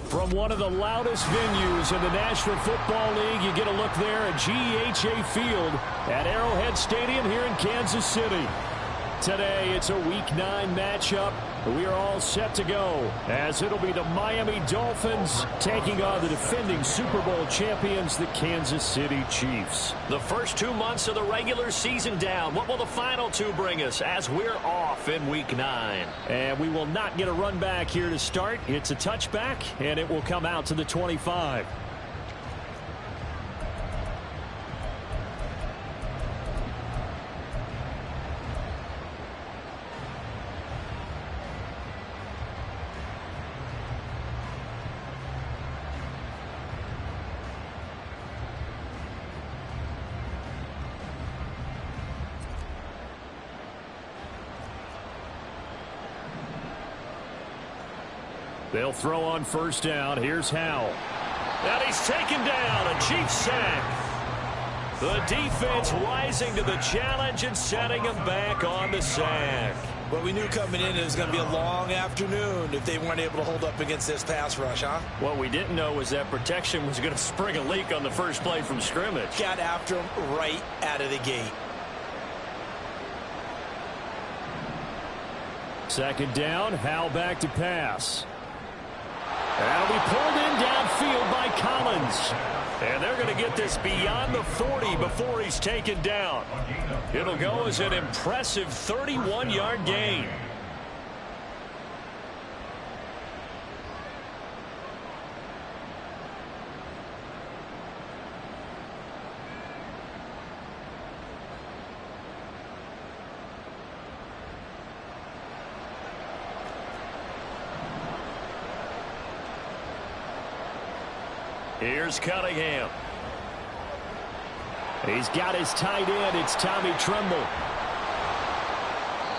From one of the loudest venues in the National Football League, you get a look there at GEHA Field at Arrowhead Stadium here in Kansas City. Today, it's a Week 9 matchup. We are all set to go, as it'll be the Miami Dolphins taking on the defending Super Bowl champions, the Kansas City Chiefs. The first 2 months of the regular season down. What will the final 2 bring us as we're off in Week 9? And we will not get a run back here to start. It's a touchback, and it will come out to the 25. They'll throw on first down. Here's Howell. And he's taken down. A Chiefs sack. The defense rising to the challenge and setting him back on the sack. Well, we knew coming in it was going to be a long afternoon if they weren't able to hold up against this pass rush, huh? What we didn't know was that protection was going to spring a leak on the first play from scrimmage. Got after him right out of the gate. Second down, Howell back to pass. That'll be pulled in downfield by Collins. And they're going to get this beyond the 40 before he's taken down. It'll go as an impressive 31-yard gain. Here's Cunningham. He's got his tight end. It's Tommy Tremble.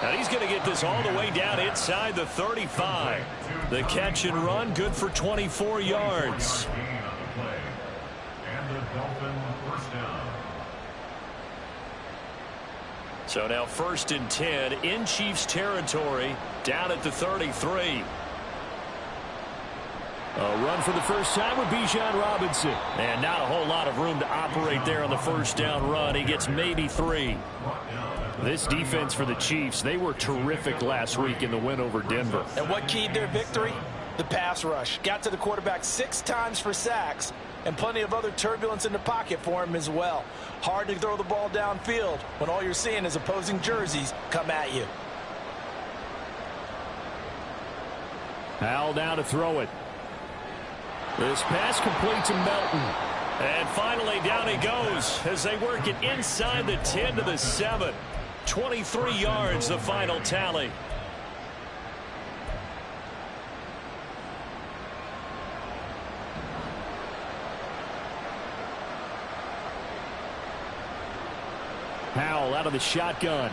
And he's going to get this all the way down inside the 35. The catch and run, good for 24 yards. So now 1st and 10 in Chiefs territory, down at the 33. A run for the first time with Bijan Robinson. And not a whole lot of room to operate there on the first down run. He gets maybe 3. This defense for the Chiefs, they were terrific last week in the win over Denver. And what keyed their victory? The pass rush. Got to the quarterback 6 times for sacks, and plenty of other turbulence in the pocket for him as well. Hard to throw the ball downfield when all you're seeing is opposing jerseys come at you. Howell down to throw it. This pass complete to Melton. And finally down he goes as they work it inside the 10 to the 7. 23 yards the final tally. Howell out of the shotgun.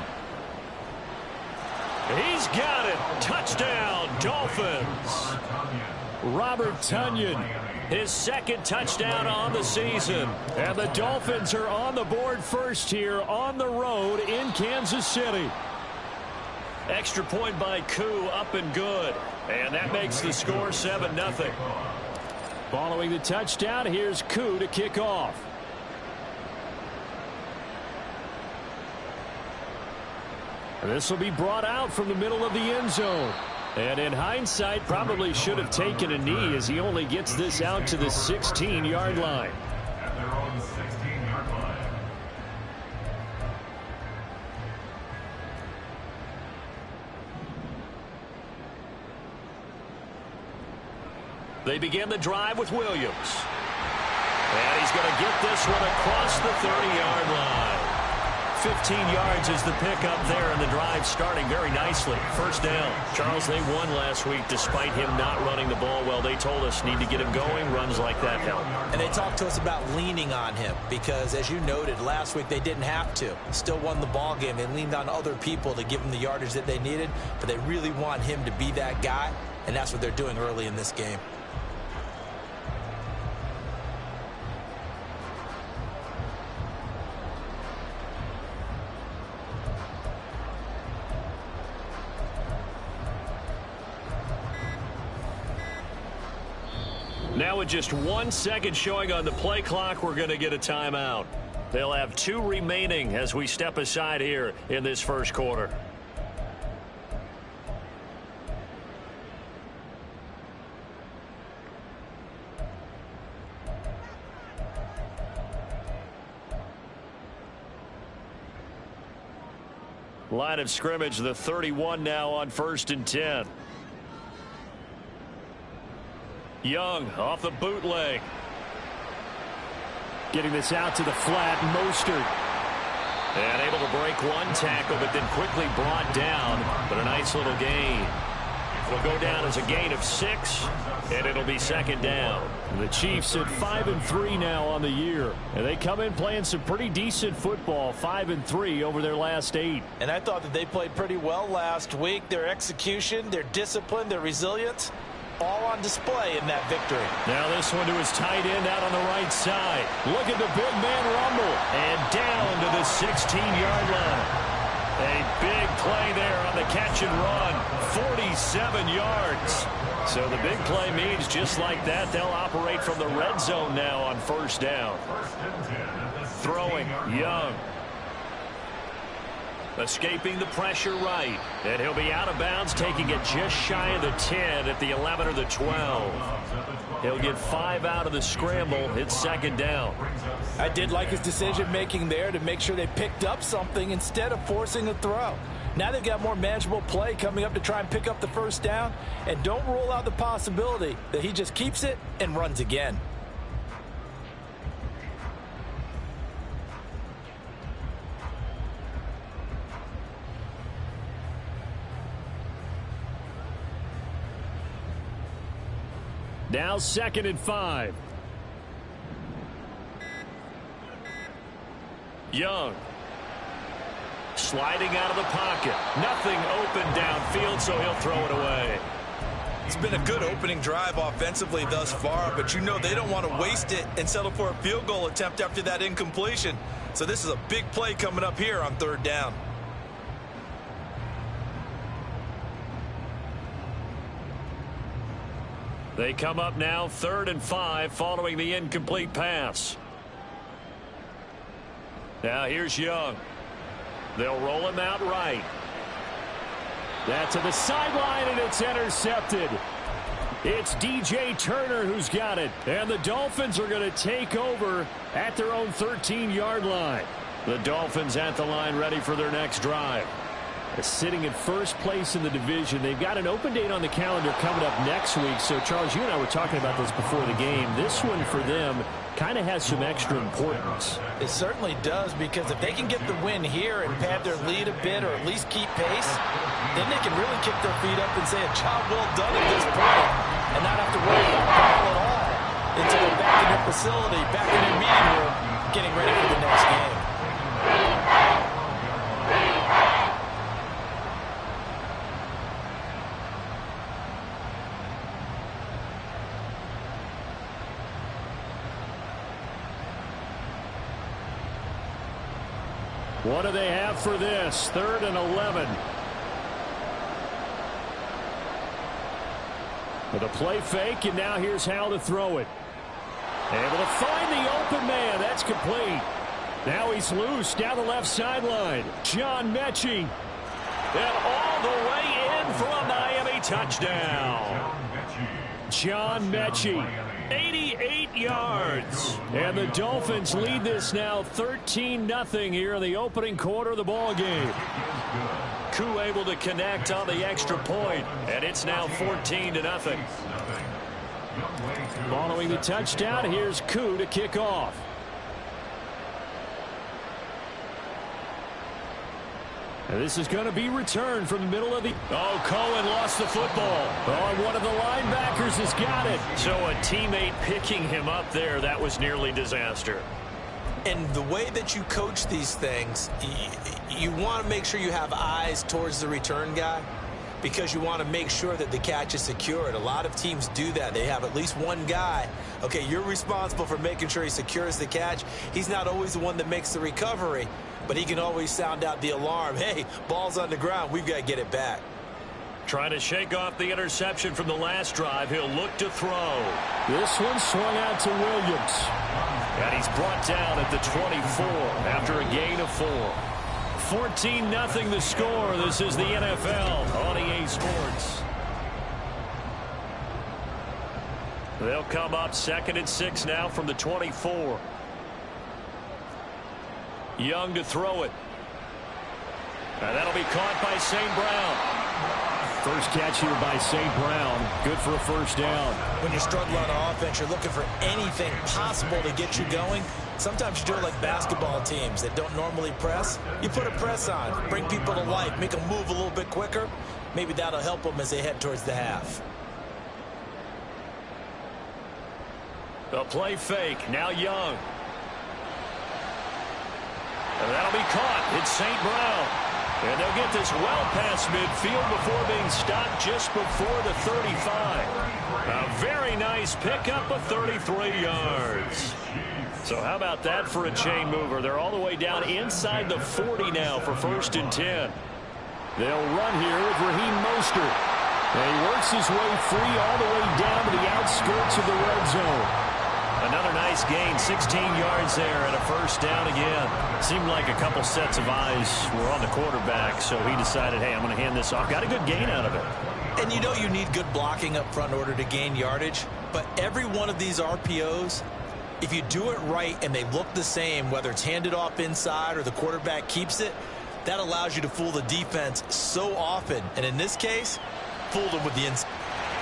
He's got it. Touchdown, Dolphins. Robert Tonyan, his 2nd touchdown on the season. And the Dolphins are on the board first here on the road in Kansas City. Extra point by Koo, up and good. And that makes the score 7-0. Following the touchdown, here's Koo to kick off. This will be brought out from the middle of the end zone. And in hindsight, probably should have taken a knee as he only gets this out to the 16-yard line. At their own 16-yard line. They begin the drive with Williams. And he's going to get this one across the 30-yard line. 15 yards is the pickup there, and the drive starting very nicely. First down. Charles, they won last week despite him not running the ball well. They told us need to get him going. Runs like that help. And they talked to us about leaning on him because, as you noted, last week they didn't have to. Still won the ball game. They leaned on other people to give them the yardage that they needed, but they really want him to be that guy, and that's what they're doing early in this game. Now with just 1 second showing on the play clock, we're going to get a timeout. They'll have 2 remaining as we step aside here in this first quarter. Line of scrimmage, the 31 now on 1st and 10. Young off the bootleg. Getting this out to the flat, Mostert. And able to break 1 tackle, but then quickly brought down. But a nice little gain. It'll go down as a gain of 6, and it'll be 2nd down. The Chiefs at 5-3 now on the year. And they come in playing some pretty decent football, 5-3 over their last 8. And I thought that they played pretty well last week. Their execution, their discipline, their resilience, all on display in that victory. Now this one to his tight end out on the right side. Look at the big man rumble. And down to the 16-yard line. A big play there on the catch and run. 47 yards. So the big play means just like that, they'll operate from the red zone now on 1st down. Throwing, Young. Escaping the pressure right. And he'll be out of bounds, taking it just shy of the 10 at the 11 or the 12. He'll get 5 out of the scramble. It's 2nd down. I did like his decision-making there to make sure they picked up something instead of forcing a throw. Now they've got more manageable play coming up to try and pick up the 1st down. And don't rule out the possibility that he just keeps it and runs again. Now 2nd and 5. Young. Sliding out of the pocket. Nothing open downfield, so he'll throw it away. It's been a good opening drive offensively thus far, but you know they don't want to waste it and settle for a field goal attempt after that incompletion. So this is a big play coming up here on 3rd down. They come up now 3rd and 5 following the incomplete pass. Now here's Young. They'll roll him out right. That's to the sideline, and it's intercepted. It's DJ Turner who's got it. And the Dolphins are going to take over at their own 13-yard line. The Dolphins at the line ready for their next drive. Sitting in 1st place in the division. They've got an open date on the calendar coming up next week. So, Charles, you and I were talking about this before the game. This one for them kind of has some extra importance. It certainly does, because if they can get the win here and pad their lead a bit or at least keep pace, then they can really kick their feet up and say a job well done at this point and not have to worry about the ball at all until they're back in their facility, back in their meeting room, getting ready for the next game. What do they have for this? 3rd and 11. With a play fake, and now here's how to throw it. Able to find the open man. That's complete. Now he's loose down the left sideline. John Mechie. And all the way in for a Miami touchdown. John Mechie. 88 yards. And the Dolphins lead this now 13-0 here in the opening quarter of the ball game. Koo able to connect on the extra point, and it's now 14-0. Following the touchdown, here's Koo to kick off. And this is going to be returned from the middle of the... Oh, Cohen lost the football. Oh, one of the linebackers has got it. So a teammate picking him up there, that was nearly disaster. And the way that you coach these things, you want to make sure you have eyes towards the return guy, because you want to make sure that the catch is secured. A lot of teams do that. They have at least one guy. Okay, you're responsible for making sure he secures the catch. He's not always the one that makes the recovery, but he can always sound out the alarm. Hey, ball's on the ground. We've got to get it back. Trying to shake off the interception from the last drive. He'll look to throw. This one swung out to Williams. And he's brought down at the 24 after a gain of 4. 14-0 the score. This is the NFL on EA Sports. They'll come up 2nd and 6 now from the 24. Young to throw it. And that'll be caught by St. Brown. First catch here by St. Brown. Good for a first down. When you're struggling on offense, you're looking for anything possible to get you going. Sometimes you do it like basketball teams that don't normally press. You put a press on, bring people to life, make them move a little bit quicker. Maybe that'll help them as they head towards the half. A play fake. Now Young. And that'll be caught. It's St. Brown. And they'll get this well past midfield before being stopped just before the 35. A very nice pickup of 33 yards. So how about that for a chain mover? They're all the way down inside the 40 now for 1st and 10. They'll run here with Raheem Mostert. And he works his way free all the way down to the outskirts of the red zone. Another nice gain, 16 yards there and a first down again. Seemed like a couple sets of eyes were on the quarterback, so he decided, hey, I'm going to hand this off. Got a good gain out of it. And you know you need good blocking up front in order to gain yardage, but every one of these RPOs, if you do it right and they look the same, whether it's handed off inside or the quarterback keeps it, that allows you to fool the defense so often. And in this case, fooled them with the inside.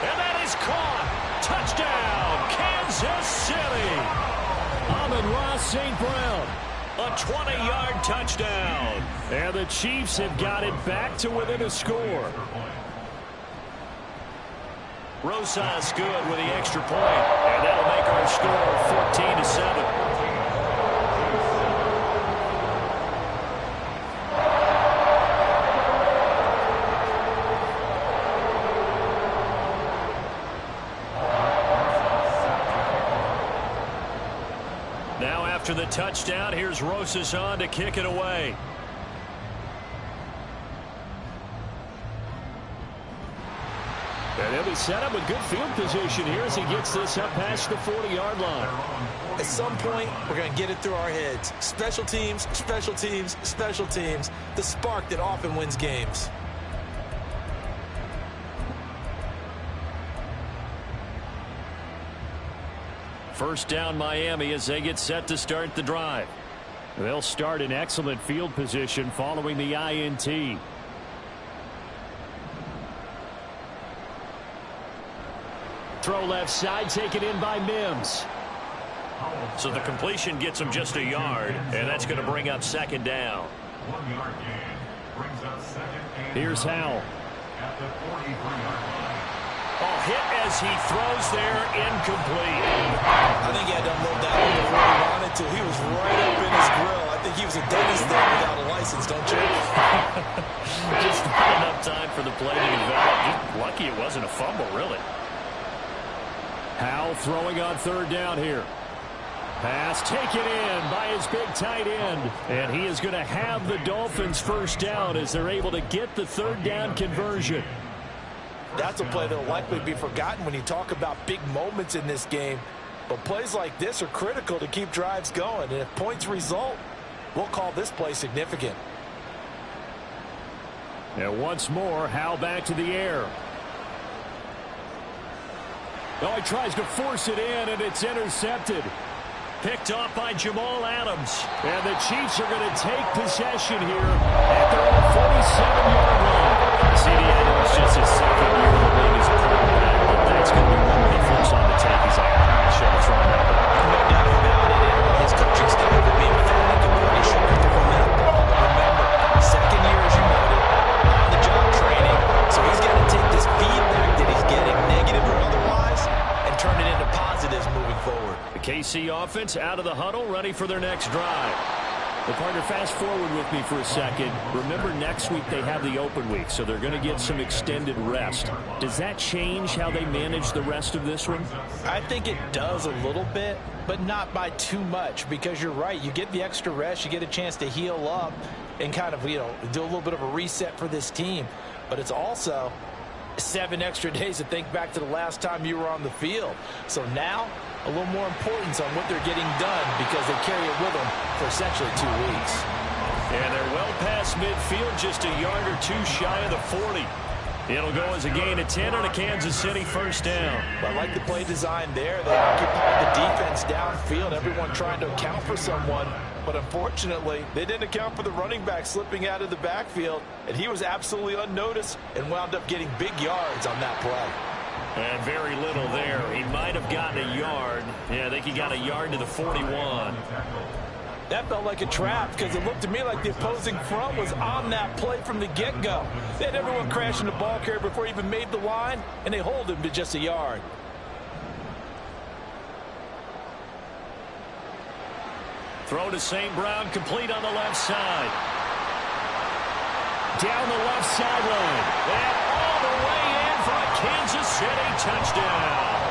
And that is caught. Touchdown, Kansas City. Amon-Ra St. Brown. A 20-yard touchdown. And the Chiefs have got it back to within a score. Rosas good with the extra point. And that'll make our score 14-7. After the touchdown, here's Rosas on to kick it away. And he'll be set up with good field position here as he gets this up past the 40-yard line. At some point, we're going to get it through our heads. Special teams, special teams, special teams. The spark that often wins games. First down Miami as they get set to start the drive. They'll start in excellent field position following the INT. Throw left side, taken in by Mims. So the completion gets him just a yard, and that's going to bring up 2nd down. 1 yard gain brings up 2nd and Here's Howell. at the 43-yard line. Oh, hit as he throws there, incomplete. I think he had to unload that one before he wanted to. He was right up in his grill. I think he was a dentist there without a license, don't you? Just not enough time for the play to develop. Just lucky it wasn't a fumble, really. Howell throwing on 3rd down here. Pass taken in by his big tight end. And he is going to have the Dolphins first down as they're able to get the 3rd down conversion. That's a play that will likely be forgotten when you talk about big moments in this game. But plays like this are critical to keep drives going. And if points result, we'll call this play significant. And once more, Howell back to the air. Oh, he tries to force it in, and it's intercepted. Picked off by Jamal Adams. And the Chiefs are going to take possession here at their own 47-yard line. CD, I know it's just his 2nd year in the league as a quarterback, but that's going to be one of the flips on the tape. He's like, I should have thrown that. No doubt about it. And his coaching staff will be with him. He can show from that ball. But remember, 2nd year, as you noted, on-the-job training. So he's got to take this feedback that he's getting, negative or otherwise, and turn it into positives moving forward. The KC offense out of the huddle, ready for their next drive. Well, partner, fast forward with me for a second. Remember, next week they have the open week, so they're going to get some extended rest. Does that change how they manage the rest of this one? I think it does a little bit, but not by too much, because you're right. You get the extra rest, you get a chance to heal up and kind of, do a little bit of a reset for this team. But it's also 7 extra days to think back to the last time you were on the field. So now, a little more importance on what they're getting done because they carry it with them for essentially 2 weeks. And they're well past midfield, just a yard or two shy of the 40. It'll go as a gain of 10 on a Kansas City first down. I like the play design there. They occupied the defense downfield, everyone trying to account for someone. But unfortunately, they didn't account for the running back slipping out of the backfield, and he was absolutely unnoticed and wound up getting big yards on that play. And very little there. He might have gotten a yard. Yeah, I think he got a yard to the 41. That felt like a trap because it looked to me like the opposing front was on that play from the get-go. They had everyone crashing the ball carrier before he even made the line, and they hold him to just a yard. Throw to St. Brown, complete on the left side. Down the left sideline. And all the way in for a Kansas City touchdown.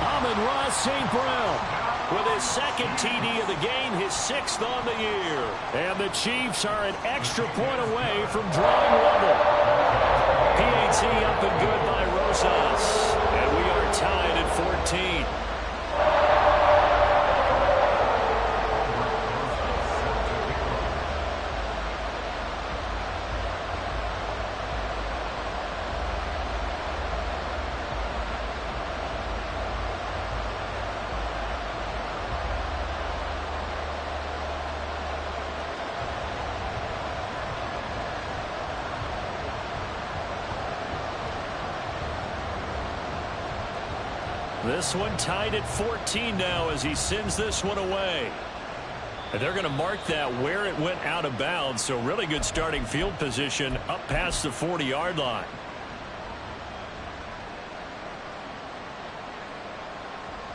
Amon-Ra St. Brown with his second TD of the game, his 6th on the year. And the Chiefs are an extra point away from drawing level. PAT up and good by Rosas. And we are tied at 14. This one tied at 14 now as he sends this one away. And they're going to mark that where it went out of bounds. So really good starting field position up past the 40-yard line.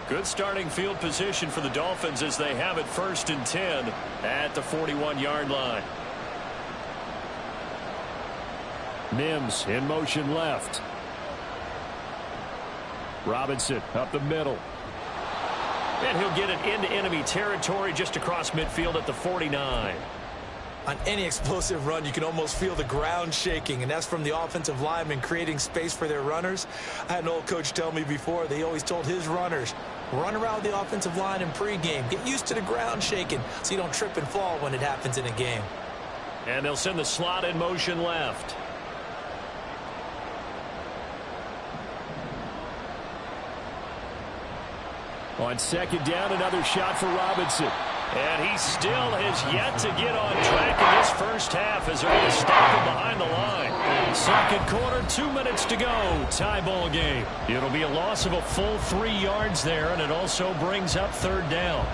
Good starting field position for the Dolphins as they have it 1st and 10 at the 41-yard line. Mims in motion left. Robinson up the middle. And he'll get it into enemy territory just across midfield at the 49. On any explosive run, you can almost feel the ground shaking, and that's from the offensive linemen creating space for their runners. I had an old coach tell me before, they always told his runners, run around the offensive line in pregame. Get used to the ground shaking so you don't trip and fall when it happens in a game. And they'll send the slot in motion left. On 2nd down, another shot for Robinson. And he still has yet to get on track in this first half as they're going to stop him behind the line. 2nd quarter, 2 minutes to go. Tie ball game. It'll be a loss of a full 3 yards there, and it also brings up 3rd down.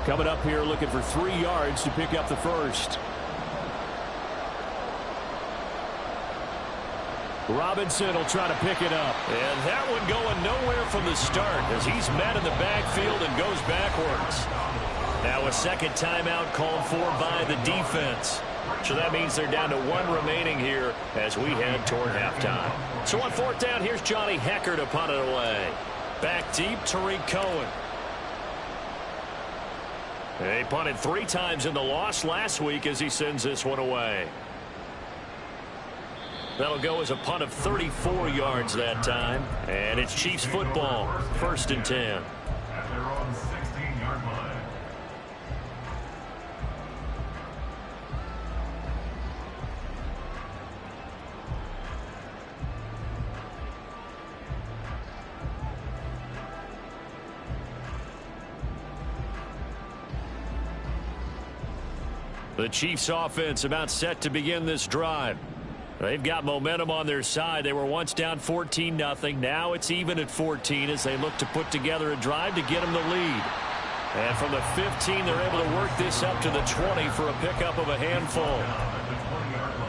Coming up here looking for 3 yards to pick up the first. Robinson will try to pick it up. And that one going nowhere from the start as he's met in the backfield and goes backwards. Now a 2nd timeout called for by the defense. So that means they're down to 1 remaining here as we head toward halftime. So on 4th down, here's Johnny Hecker to punt it away. Back deep, Tariq Cohen. They punted 3 times in the loss last week as he sends this one away. That'll go as a punt of 34 yards that time. And it's Chiefs football, 1st and 10. At their own 16-yard line. The Chiefs offense about set to begin this drive. They've got momentum on their side. They were once down 14-0. Now it's even at 14 as they look to put together a drive to get them the lead. And from the 15, they're able to work this up to the 20 for a pickup of a handful.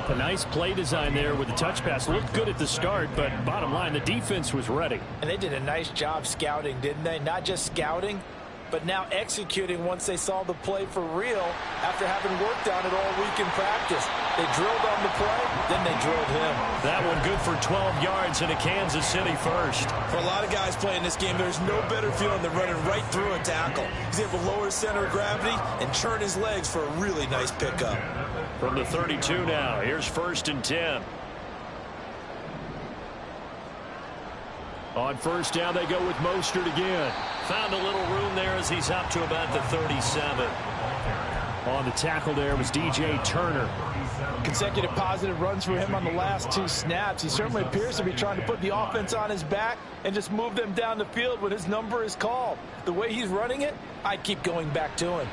A nice play design there with the touch pass. Looked good at the start, but bottom line, the defense was ready. And they did a nice job scouting, didn't they? Not just scouting, but now executing once they saw the play for real after having worked on it all week in practice. They drilled on the play, then they drilled him. That one good for 12 yards into Kansas City first. For a lot of guys playing this game, there's no better feeling than running right through a tackle. He's able to lower his center of gravity and churn his legs for a really nice pickup. From the 32 now, here's 1st and 10. On first down, they go with Mostert again. Found a little room there as he's up to about the 37. On the tackle there was DJ Turner. Consecutive positive runs for him on the last 2 snaps. He certainly appears to be trying to put the offense on his back and just move them down the field when his number is called. The way he's running it, I'd keep going back to him.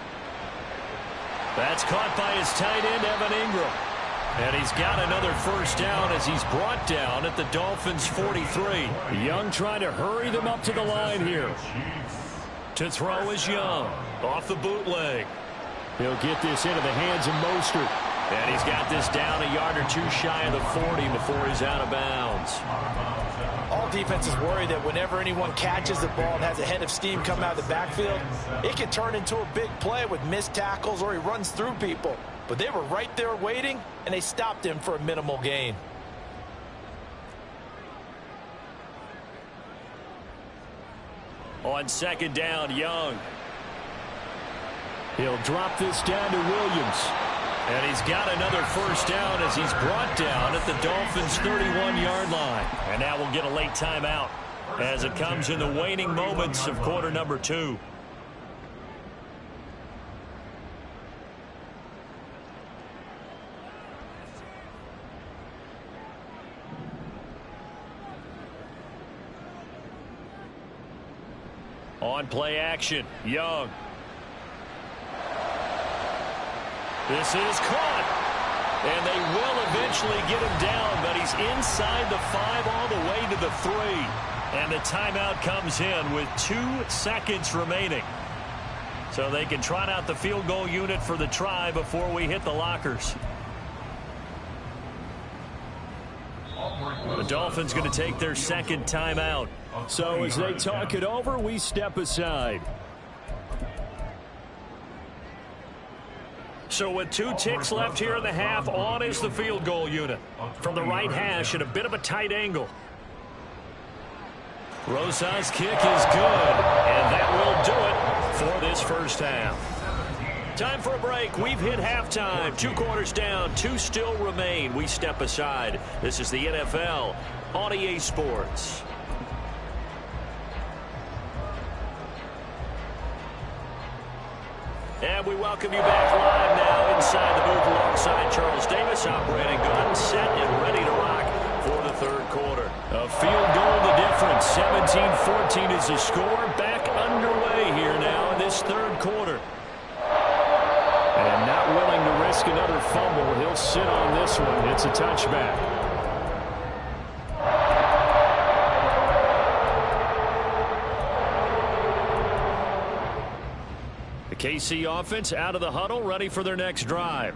That's caught by his tight end, Evan Ingram. And he's got another first down as he's brought down at the Dolphins' 43. Young trying to hurry them up to the line here. To throw is Young. Off the bootleg. He'll get this into the hands of Mostert. And he's got this down a yard or 2 shy of the 40 before he's out of bounds. All defenses worry that whenever anyone catches the ball and has a head of steam come out of the backfield, it can turn into a big play with missed tackles or he runs through people. But they were right there waiting, and they stopped him for a minimal gain. On 2nd down, Young. He'll drop this down to Williams. And he's got another first down as he's brought down at the Dolphins' 31-yard line. And now we'll get a late timeout as it comes in the waning moments of quarter number 2. On play action, Young. This is caught. And they will eventually get him down, but he's inside the 5 all the way to the 3. And the timeout comes in with 2 seconds remaining. So they can trot out the field goal unit for the try before we hit the lockers. The Dolphins going to take their 2nd timeout. So as they talk it over, we step aside. So with 2 ticks left here in the half, on is the field goal unit. From the right hash at a bit of a tight angle. Rosa's kick is good, and that will do it for this first half. Time for a break. We've hit halftime. 2 quarters down, 2 still remain. We step aside. This is the NFL on EA Sports. And we welcome you back live now inside the booth alongside Charles Davis, operating gun, set and ready to rock for the 3rd quarter. A field goal the difference. 17-14 is the score. Back underway here now in this 3rd quarter. And not willing to risk another fumble. He'll sit on this one. It's a touchback. KC offense out of the huddle, ready for their next drive.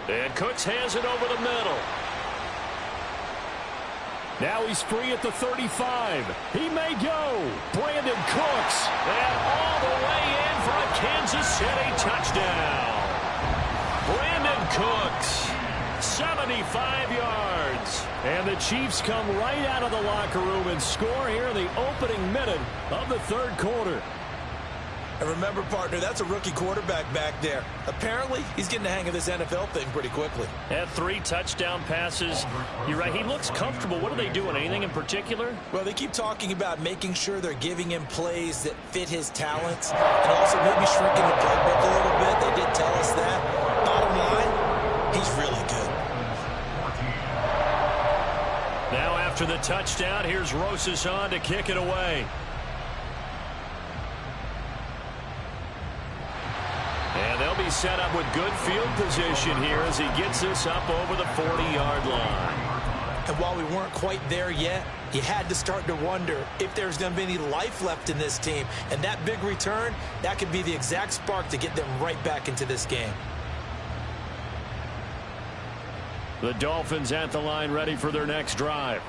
And Cooks has it over the middle. Now he's free at the 35. He may go. Brandon Cooks. And all the way in for a Kansas City touchdown. Brandon Cooks, 75 yards. And the Chiefs come right out of the locker room and score here in the opening minute of the 3rd quarter. And remember, partner, that's a rookie quarterback back there. Apparently, he's getting the hang of this NFL thing pretty quickly. Had 3 touchdown passes. You're right, he looks comfortable. What are they doing? Anything in particular? Well, they keep talking about making sure they're giving him plays that fit his talents and also maybe shrinking the playbook a little bit. They did tell us that. Bottom line, he's really good. Now after the touchdown, here's Rosas on to kick it away. And they'll be set up with good field position here as he gets this up over the 40-yard line. And while we weren't quite there yet, you had to start to wonder if there's going to be any life left in this team. And that big return, that could be the exact spark to get them right back into this game. The Dolphins at the line ready for their next drive.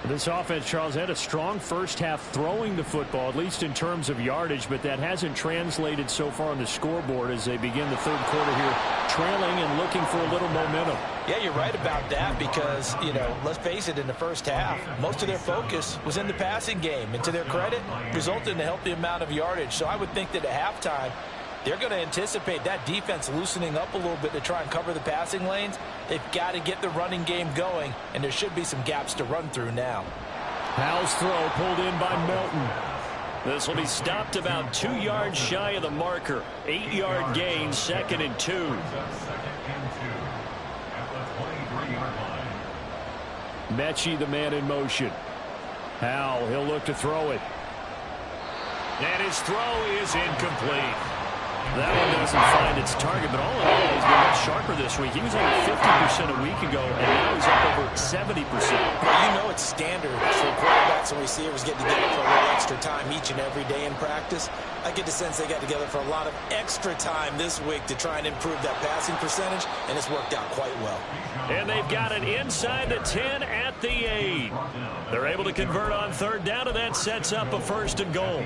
This offense, Charles, had a strong first half throwing the football, at least in terms of yardage, but that hasn't translated so far on the scoreboard as they begin the third quarter here, trailing and looking for a little momentum. Yeah, you're right about that because, you know, let's face it, in the first half, most of their focus was in the passing game. And to their credit, resulted in a healthy amount of yardage. So I would think that at halftime, they're going to anticipate that defense loosening up a little bit to try and cover the passing lanes. They've got to get the running game going, and there should be some gaps to run through now. Howell's throw pulled in by Melton. This will be stopped about 2 yards shy of the marker. 8-yard gain, 2nd and 2. Mechie, the man in motion. Howell, he'll look to throw it. And his throw is incomplete. That one doesn't find its target, but all in all, he's been much sharper this week. He was over 50% a week ago, and now he's up over 70%. Well, you know it's standard for quarterbacks and receivers getting together for a little extra time each and every day in practice. I get the sense they got together for a lot of extra time this week to try and improve that passing percentage, and it's worked out quite well. And they've got it inside the 10 at the 8. They're able to convert on third down, and that sets up a 1st and goal.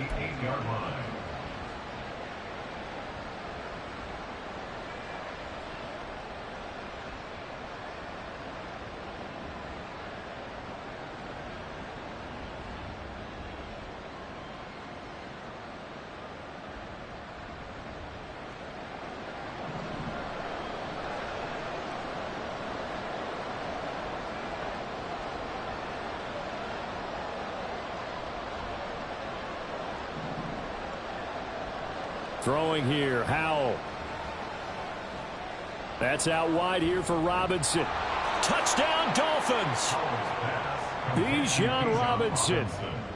Throwing here, Howell. That's out wide here for Robinson. Touchdown, Dolphins! Bijan Robinson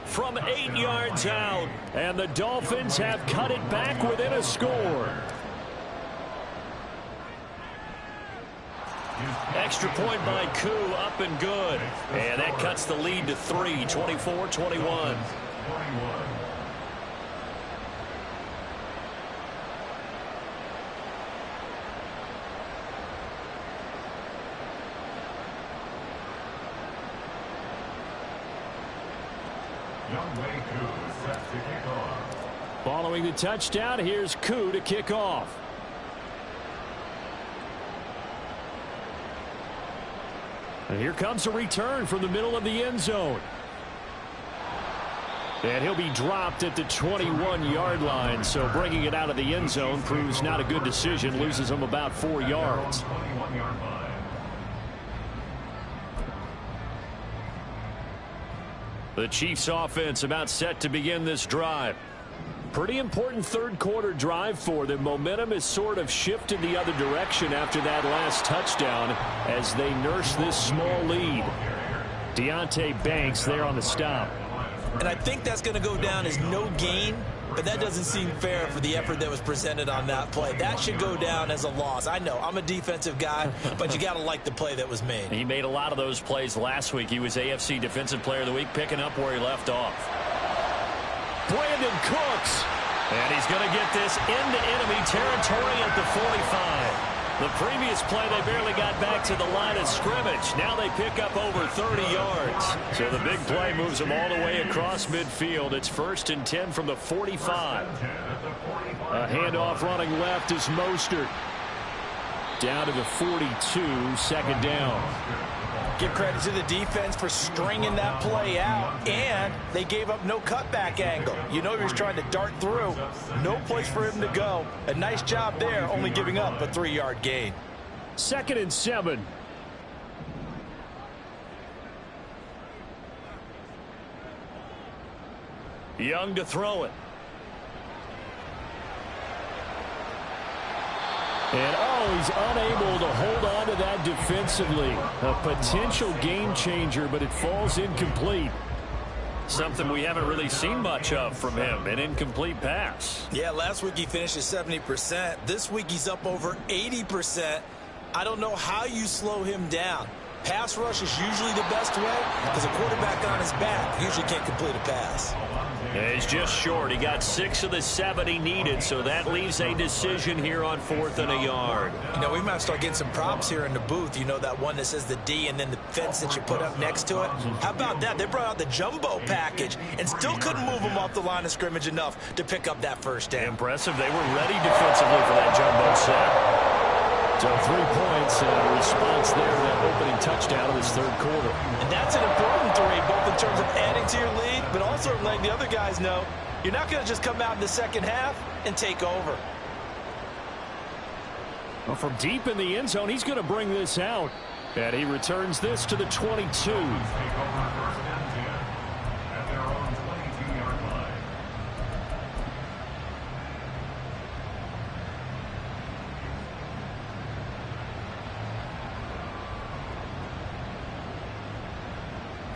From 8 yards out. and the Dolphins have cut it back within a score. Extra point by Koo, up and good. And that cuts the lead to 3, 24-21. Following the touchdown, here's Koo to kick off. And here comes a return from the middle of the end zone. And he'll be dropped at the 21-yard line, so bringing it out of the end zone proves not a good decision, loses him about 4 yards. The Chiefs offense about set to begin this drive. Pretty important third quarter drive for them. Momentum has sort of shifted the other direction after that last touchdown as they nurse this small lead. Deonte Banks there on the stop. And I think that's going to go down as no gain, but that doesn't seem fair for the effort that was presented on that play. That should go down as a loss. I know, I'm a defensive guy, but you got to like the play that was made. He made a lot of those plays last week. He was AFC Defensive Player of the Week, picking up where he left off. Brandon Cooks. And he's going to get this into enemy territory at the 45. The previous play, they barely got back to the line of scrimmage. Now they pick up over 30 yards. So the big play moves them all the way across midfield. It's 1st and 10 from the 45. A handoff running left is Mostert. Down to the 42, 2nd down. Give credit to the defense for stringing that play out, and they gave up no cutback angle. You know he was trying to dart through. No place for him to go. A nice job there, only giving up a 3-yard gain. 2nd and 7. Young to throw it. And, he's unable to hold on to that defensively. A potential game changer, but it falls incomplete. Something we haven't really seen much of from him, an incomplete pass. Yeah, last week he finished at 70%. This week he's up over 80%. I don't know how you slow him down. Pass rush is usually the best way because a quarterback on his back usually can't complete a pass. Yeah, he's just short. He got 6 of the 7 he needed, so that leaves a decision here on 4th and a yard. You know, we might start getting some props here in the booth. You know, that one that says the D and then the fence that you put up next to it? How about that? They brought out the jumbo package and still couldn't move him off the line of scrimmage enough to pick up that first down. Impressive. They were ready defensively for that jumbo set. So 3 points and a response there to that opening touchdown of this third quarter. And that's an important 3, both in terms of adding to your lead, but also letting the other guys know you're not going to just come out in the second half and take over. Well, from deep in the end zone, he's going to bring this out. And he returns this to the 22.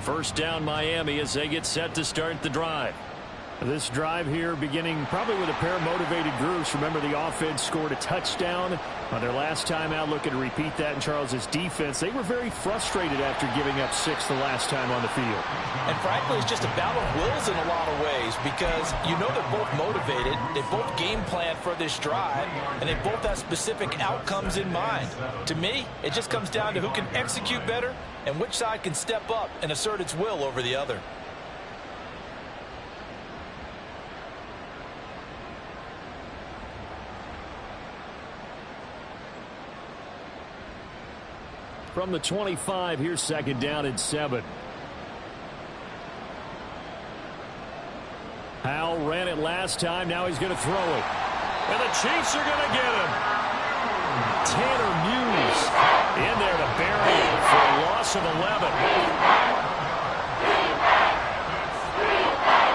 First down Miami as they get set to start the drive. This drive here beginning probably with a pair of motivated groups. Remember, the offense scored a touchdown on their last time out. Looking to repeat that in Charles's defense. They were very frustrated after giving up 6 the last time on the field. And frankly, it's just a battle of wills in a lot of ways because you know they're both motivated. They both game plan for this drive, and they both have specific outcomes in mind. To me, it just comes down to who can execute better and which side can step up and assert its will over the other. From the 25, here's second down and 7. Howell ran it last time. Now he's going to throw it. And the Chiefs are going to get him. Tanner Muse In there to bury it for a loss of 11.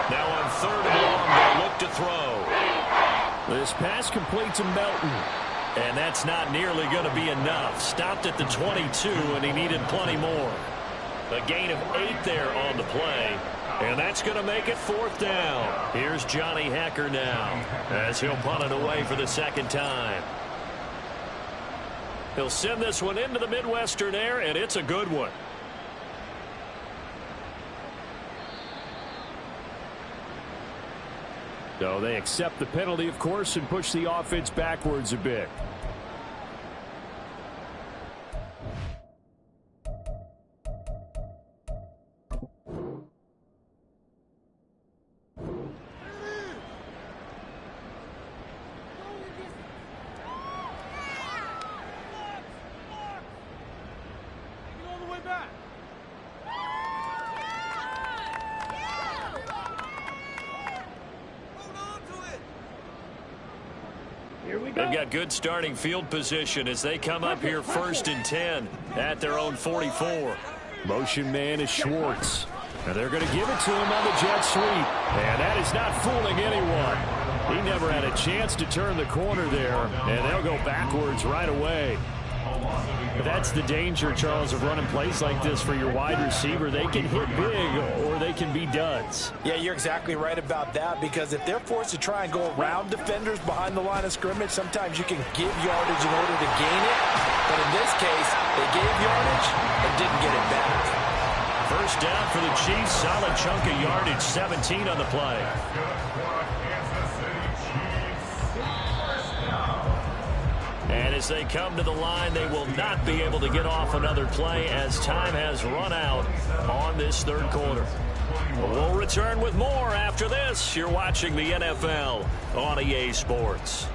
Now on 3rd and long, they look to throw. This pass complete to Melton. And that's not nearly going to be enough. Stopped at the 22, and he needed plenty more. A gain of 8 there on the play. And that's going to make it 4th down. Here's Johnny Hecker now as he'll punt it away for the second time. He'll send this one into the Midwestern air, and it's a good one. So they accept the penalty, of course, and push the offense backwards a bit. They've got good starting field position as they come up here 1st and 10 at their own 44. Motion man is Schwartz. And they're going to give it to him on the jet sweep. And that is not fooling anyone. He never had a chance to turn the corner there. And they'll go backwards right away. But that's the danger, Charles, of running plays like this for your wide receiver. They can hit big or they can be duds. Yeah, you're exactly right about that because if they're forced to try and go around defenders behind the line of scrimmage, sometimes you can give yardage in order to gain it. But in this case, they gave yardage and didn't get it back. First down for the Chiefs. Solid chunk of yardage, 17 on the play. And as they come to the line, they will not be able to get off another play as time has run out on this third quarter. We'll return with more after this. You're watching the NFL on EA Sports.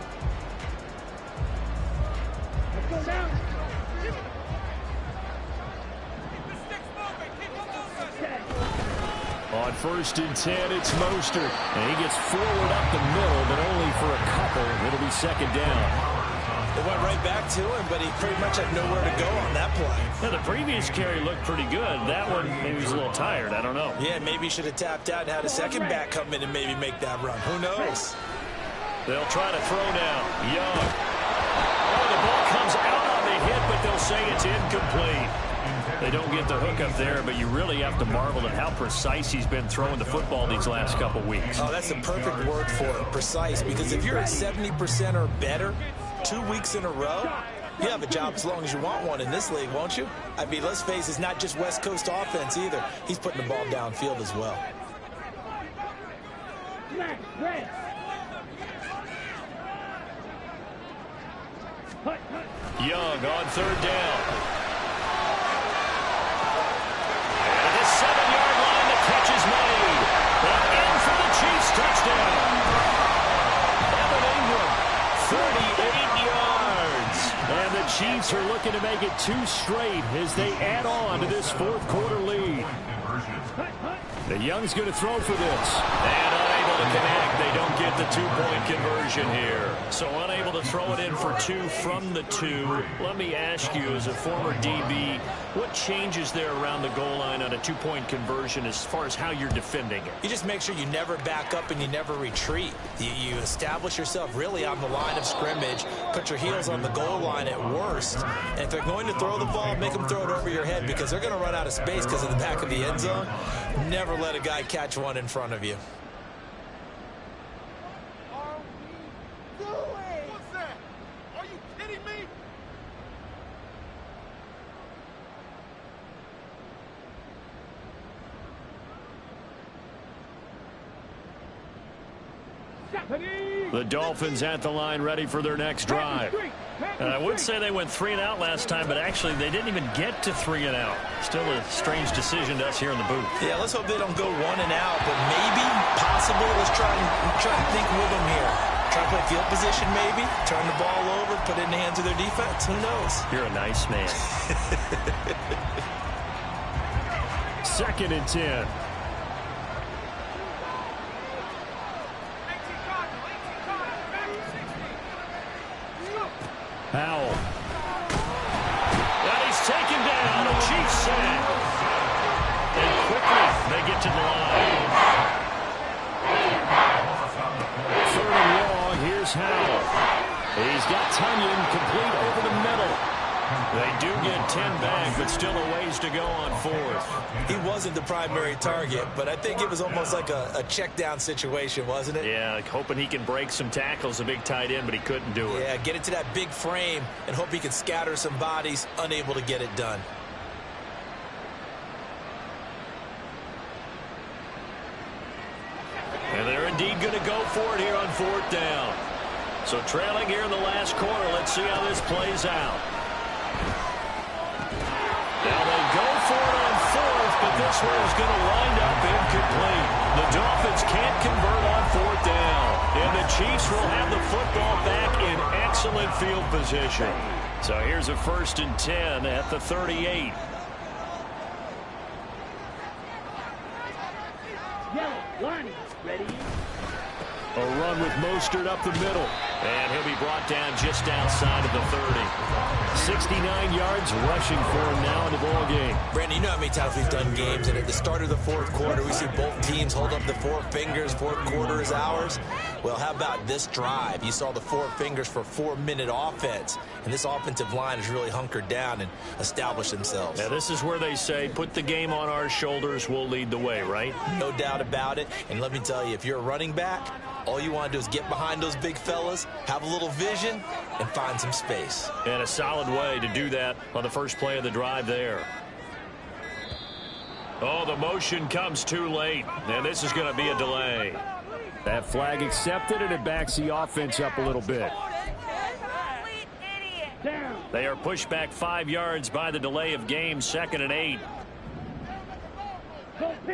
On 1st and 10, it's Mostert. And he gets forward up the middle, but only for a couple. It'll be second down. It went right back to him, but he pretty much had nowhere to go on that play. Now, the previous carry looked pretty good. That one, maybe he was a little tired. I don't know. Yeah, maybe he should have tapped out and had a second back come in and maybe make that run. Who knows? They'll try to throw now. Young. Oh, the ball comes out on the hit, but they'll say it's incomplete. They don't get the hook up there, but you really have to marvel at how precise he's been throwing the football these last couple weeks. Oh, that's the perfect word for it, precise, because if you're at 70% or better 2 weeks in a row, You have a job as long as you want one in this league, won't you? I mean, let's face it, it's not just West Coast offense either. He's putting the ball downfield as well. Young on third down. And at the 7-yard line, the catch is made. And in for the Chiefs touchdown. Evan Ingram, 38 yards. And the Chiefs are looking to make it 2 straight as they add on to this fourth quarter lead. The Young's going to throw for this. And unable to connect. They don't get the 2-point conversion here. So unable to throw it in for 2 from the 2. Let me ask you, as a former DB, what changes there around the goal line on a 2-point conversion as far as how you're defending it? You just make sure you never back up and you never retreat. You establish yourself really on the line of scrimmage, put your heels on the goal line at worst, and if they're going to throw the ball, make them throw it over your head because they're going to run out of space because of the back of the end zone. Never let a guy catch one in front of you. The Dolphins at the line ready for their next drive. I would say they went 3 and out last time, but actually they didn't even get to 3 and out. Still a strange decision to us here in the booth. Yeah, let's hope they don't go 1 and out, but maybe, possible. Let's try and think with them here. Try to play field position maybe, turn the ball over, put it in the hands of their defense. Who knows? You're a nice man. 2nd and 10. Howell. And he's taken down. A Chiefs sack. And quickly they get to the line. 3rd and long. Here's Howell. He's got Tunyon complete over the middle. They do get 10 back, but still a ways to go on 4th. He wasn't the primary target, but I think it was almost like a check down situation, wasn't it? Yeah, like hoping he can break some tackles, a big tight end, but he couldn't do it. Yeah, get it to that big frame and hope he can scatter some bodies, unable to get it done. And they're indeed going to go for it here on 4th down. So trailing here in the last quarter, let's see how this plays out. Now they go for it on 4th, but this one is going to wind up incomplete. The Dolphins can't convert on 4th down. And the Chiefs will have the football back in excellent field position. So here's a 1st and 10 at the 38. A run with Mostert up the middle. And he'll be brought down just outside of the 30. 69 yards rushing for him now in the ball game. Brandon, you know how many times we've done games, and at the start of the 4th quarter, we see both teams hold up the 4 fingers, 4th quarter is ours. Well, how about this drive? You saw the 4 fingers for 4-minute offense, and this offensive line has really hunkered down and established themselves. Now, this is where they say, put the game on our shoulders, we'll lead the way, right? No doubt about it, and let me tell you, if you're a running back, all you want to do is get behind those big fellas, have a little vision, and find some space. And a solid way to do that on the first play of the drive there. Oh, the motion comes too late, and this is going to be a delay. That flag accepted, and it backs the offense up a little bit. They are pushed back 5 yards by the delay of game, 2nd and 8.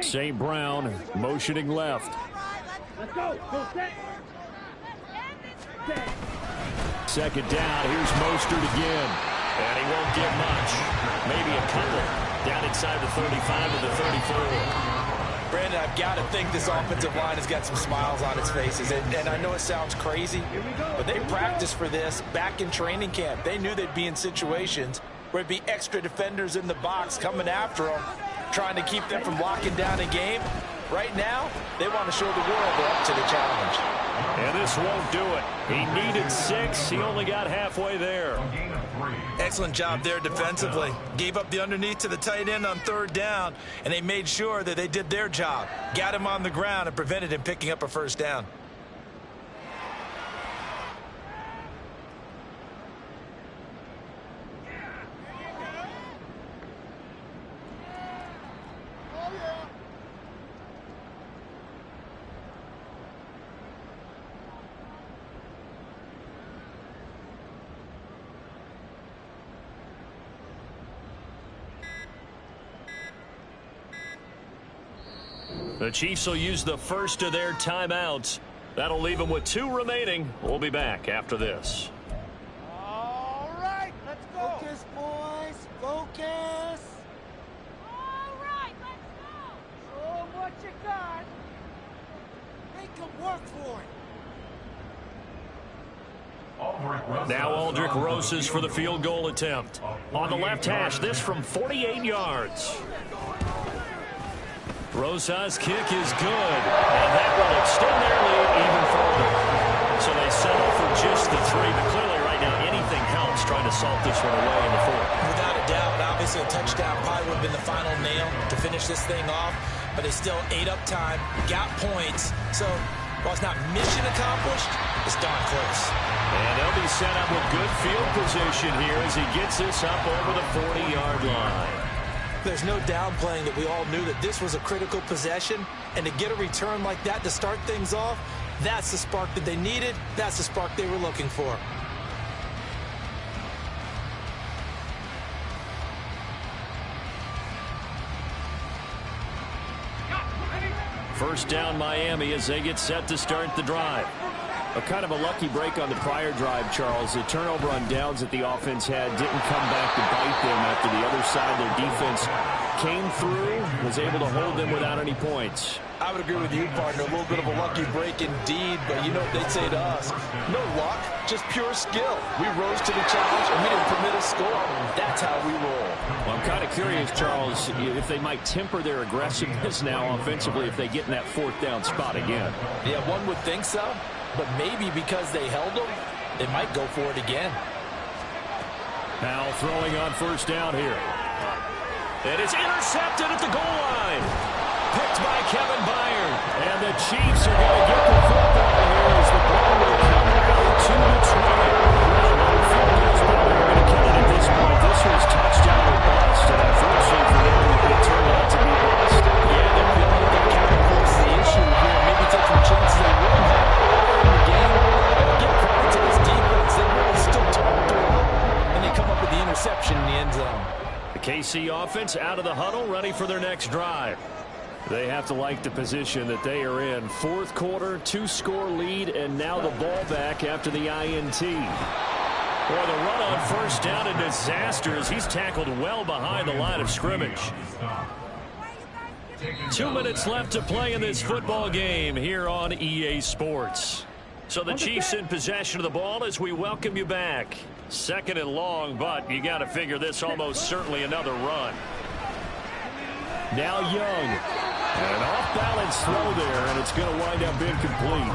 St. Brown motioning left. Let's go. Go set. 2nd down. Here's Mostert again. And he won't get much. Maybe a couple. Down inside the 35 to the 34. Brandon, I've got to think this offensive line has got some smiles on its faces. And I know it sounds crazy, but they practiced for this back in training camp. They knew they'd be in situations where it'd be extra defenders in the box coming after them, trying to keep them from locking down a game. Right now, they want to show the world they're up to the challenge. And this won't do it. He needed 6. He only got halfway there. Excellent job there defensively. Gave up the underneath to the tight end on 3rd down, and they made sure that they did their job. Got him on the ground and prevented him picking up a 1st down. The Chiefs will use the first of their timeouts. That'll leave them with 2 remaining. We'll be back after this. All right, let's go. Focus, boys. Focus. All right, let's go. Show 'em what you got. Make them work for it. Now Aldrich Roses for the field goal attempt. On the left hash, this from 48 yards. Rosas' kick is good, and that will extend their lead even further. So they settle for just the 3, but clearly right now anything helps trying to salt this one away in the 4th. Without a doubt, obviously a touchdown probably would have been the final nail to finish this thing off, but it's still ate up time, got points, so while it's not mission accomplished, it's darn close. And they'll be set up with good field position here as he gets this up over the 40-yard line. There's no downplaying that we all knew that this was a critical possession, and to get a return like that to start things off, that's the spark that they needed. That's the spark they were looking for. First down Miami as they get set to start the drive. A kind of a lucky break on the prior drive, Charles. The turnover on downs that the offense had didn't come back to bite them after the other side. Their defense came through, was able to hold them without any points. I would agree with you, partner. A little bit of a lucky break indeed, but you know what they'd say to us? No luck, just pure skill. We rose to the challenge, and we didn't permit a score. That's how we roll. Well, I'm kind of curious, Charles, if they might temper their aggressiveness now offensively if they get in that 4th down spot again. Yeah, one would think so, but maybe because they held them, they might go for it again. Now throwing on first down here. And it's intercepted at the goal line. Picked by Kevin Byard. And the Chiefs are going to get the football here as the ball will come out to the 20. Well, field goals probably are going to count at this point. This was touchdown or bust, and unfortunately for them, it turned out to be bust. Yeah, they're feeling like they catapults the issue here. Maybe take some chances they wouldn't have in the game. Give credit to this defense. They really stood tall through it, and they come up with the interception in the end zone. The KC offense out of the huddle, ready for their next drive. They have to like the position that they are in. 4th quarter, 2-score lead, and now the ball back after the INT. Boy, the run on first down, a disaster as he's tackled well behind the line of scrimmage. 2 minutes left to play in this football game here on EA Sports. So the Chiefs in possession of the ball as we welcome you back. 2nd and long, but you got to figure this almost certainly another run. Now Young. An off-balance throw there, and it's going to wind up incomplete.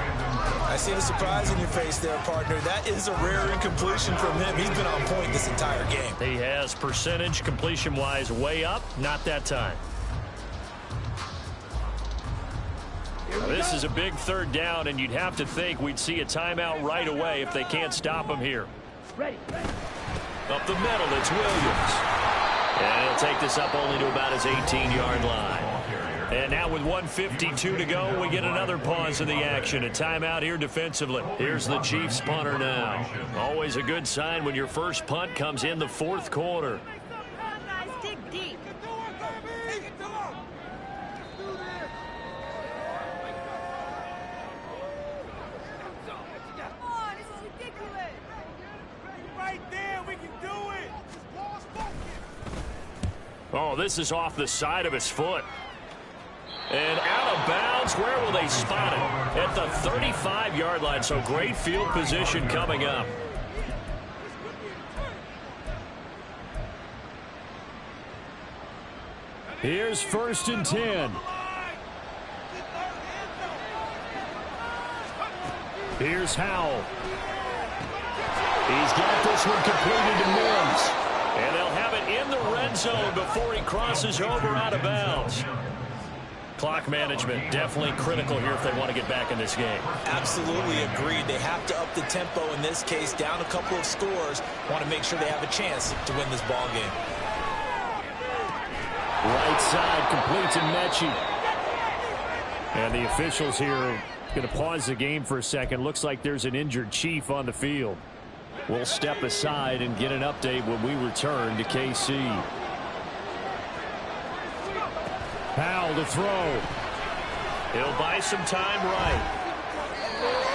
I see the surprise in your face there, partner. That is a rare incompletion from him. He's been on point this entire game. He has percentage completion-wise way up. Not that time. Now, this is a big 3rd down, and you'd have to think we'd see a timeout right away if they can't stop him here. Ready. Up the middle, it's Williams. And he'll take this up only to about his 18-yard line. And now with 1:52 to go, we get another pause in the action. A timeout here defensively. Here's the Chiefs punter now. Always a good sign when your first punt comes in the 4th quarter. Guys, dig deep. Oh, this is off the side of his foot. And out of bounds. Where will they spot it? At the 35-yard line, so great field position coming up. Here's 1st and 10. Here's Howell. He's got this one completed to Mims. And they'll have it in the red zone before he crosses over out of bounds. Clock management definitely critical here if they want to get back in this game. Absolutely agreed. They have to up the tempo in this case, down a couple of scores. Want to make sure they have a chance to win this ball game. Right side completes and Mechie. And the officials here are going to pause the game for a second. Looks like there's an injured Chief on the field. We'll step aside and get an update when we return to KC. Howell to throw. He'll buy some time right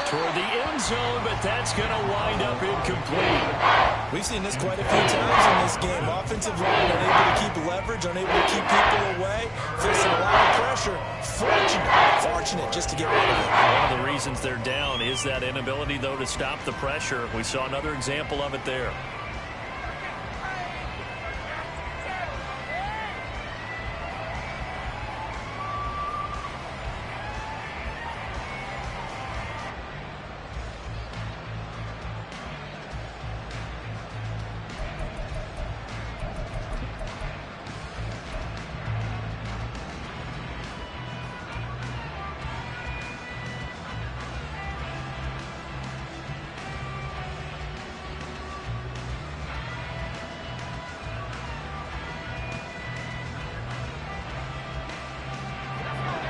toward the end zone, but that's going to wind up incomplete. We've seen this quite a few times in this game. Offensive line unable to keep leverage, unable to keep people away, facing a lot of pressure. Fortunate just to get rid of it. One of the reasons they're down is that inability, though, to stop the pressure. We saw another example of it there.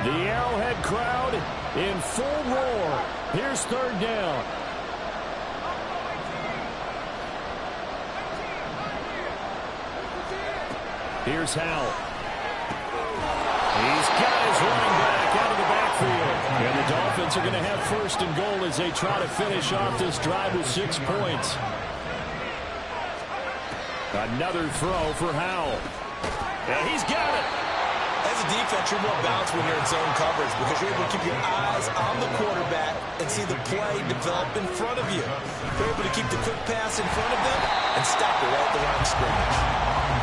The Arrowhead crowd in full roar. Here's third down. Here's Howell. He's got his running back out of the backfield. And the Dolphins are going to have first and goal as they try to finish off this drive with 6 points. Another throw for Howell. And he's got it. As a defense, you're more balanced when you're in zone coverage because you're able to keep your eyes on the quarterback and see the play develop in front of you. You're able to keep the quick pass in front of them and stop it right at the line of scrimmage.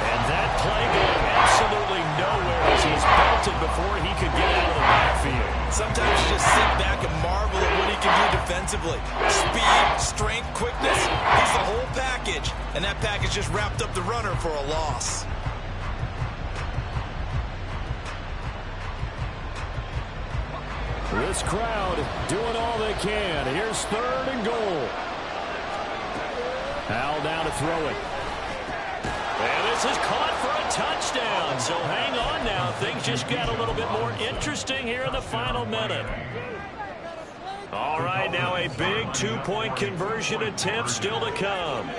And that play going absolutely nowhere as he's belted before he could get out of the backfield. Sometimes you just sit back and marvel at what he can do defensively. Speed, strength, quickness, he's the whole package. And that package just wrapped up the runner for a loss. This crowd doing all they can. Here's third and goal. Howell down to throw it. And this is caught for a touchdown. So hang on now. Things just got a little bit more interesting here in the final minute. All right, now a big 2-point conversion attempt still to come.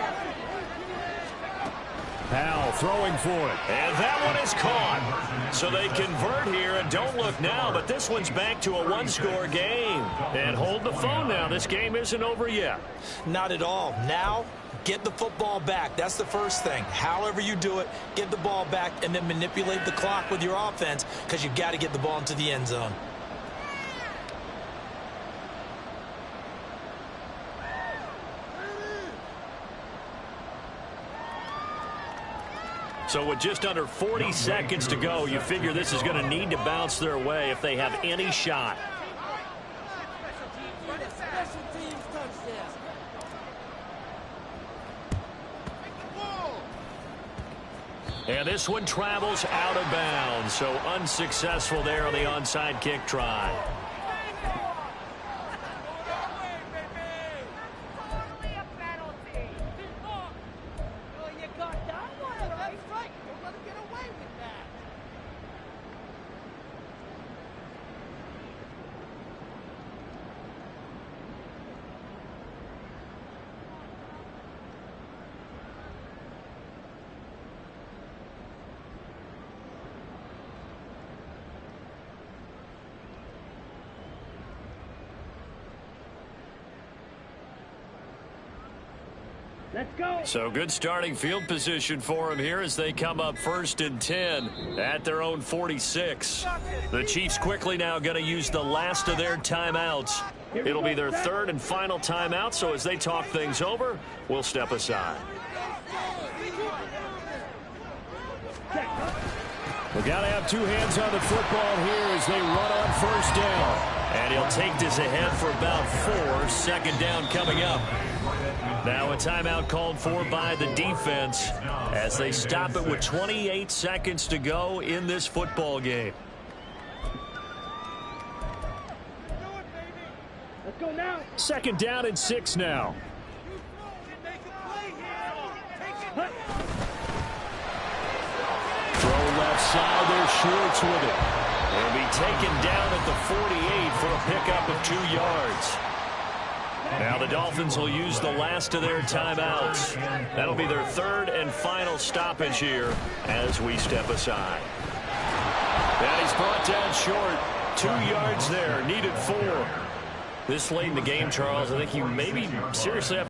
Howell throwing for it. And that one is caught. So they convert here, and don't look now, but this one's back to a one-score game. And hold the phone now. This game isn't over yet. Not at all. Now, get the football back. That's the first thing. However you do it, get the ball back and then manipulate the clock with your offense because you've got to get the ball into the end zone. So with just under 40 seconds to go, you figure this is going to need to bounce their way if they have any shot. And this one travels out of bounds, so unsuccessful there on the onside kick try. Let's go. So good starting field position for them here as they come up 1st and 10 at their own 46. The Chiefs quickly now going to use the last of their timeouts. It'll be their third and final timeout, so as they talk things over, we'll step aside. We got to have 2 hands on the football here as they run on first down. And he'll take this ahead for about 4. Second down coming up. Now a timeout called for by the defense as they stop it with 28 seconds to go in this football game. Let's go now. Second down and 6 now. Throw left side, they're Schwartz with it. They'll be taken down at the 48 for a pickup of 2 yards. Now the Dolphins will use the last of their timeouts. That'll be their third and final stoppage here as we step aside. And he's brought down short. 2 yards there. Needed 4. This late in the game, Charles, I think you maybe seriously have